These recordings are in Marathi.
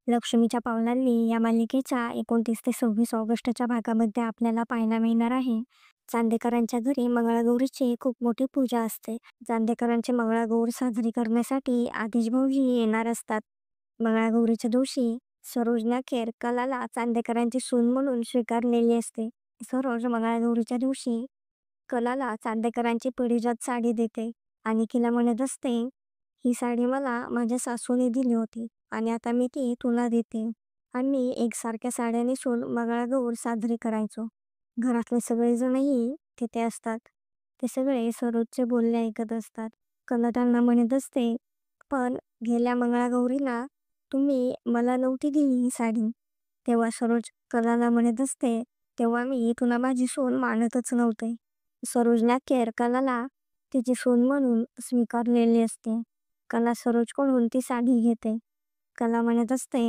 लक्ष्मीच्या पावलांनी या मालिकेच्या 29 ते 26 ऑगस्टच्या भागामध्ये आपल्याला पाहायला मिळणार आहे. चांदेकरांच्या घरी मंगळागौरीची खूप मोठी पूजा असते. चांदेकरांची मंगळागौर साजरी करण्यासाठी आतिश भाऊजी येणार असतात. मंगळागौरीच्या दिवशी सरोजना खेर कलाला चांदेकरांची सून म्हणून स्वीकारलेली असते. सरोज मंगळागौरीच्या दिवशी कलाला चांदेकरांची पिढीजात साडी देते आणि तिला म्हणत असते, "ही साडी मला माझ्या सासूने दिली होती आणि आता मी ती तुला देते." आम्ही एकसारख्या साड्या नेसून मंगळागौर साजरी करायचो. घरातले सगळेजणही तिथे असतात. ते सगळे सरोजचे बोलणे ऐकत असतात. कला त्यांना म्हणत असते, "पण गेल्या मंगळागौरीला तुम्ही मला नव्हती दिली ही साडी." तेव्हा सरोज कलाला म्हणत असते, "तेव्हा मी तुला माझी सून मानतच नव्हते." सरोजना केर कलाला तिची सून म्हणून स्वीकारलेली असते. कला सरोजकडून ती साडी घेते. कला म्हणत असते,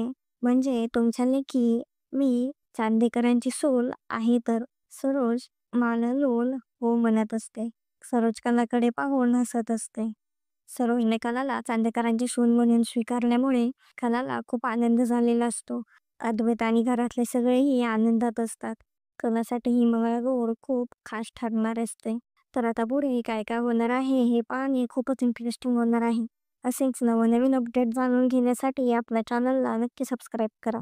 "म्हणजे तुमच्या लेकी मी चांदेकरांची सून आहे तर?" सरोज मानलोल हो म्हणत असते. सरोज कलाकडे पाहून हसत असते. सरोजने कलाला चांदेकरांची सून म्हणून स्वीकारल्यामुळे कलाला खूप आनंद झालेला असतो. अद्वैत आणि घरातले सगळेही आनंदात असतात. कलासाठी ही मंगळागौर खूप खास ठरणार असते. तर आता पुढे काय काय होणार आहे हे पाहणे खूपच इंटरेस्टिंग होणार आहे. असेच नवनवीन अपडेट जाणून घेण्यासाठी आपल्या चॅनलला नक्की सबस्क्राईब करा.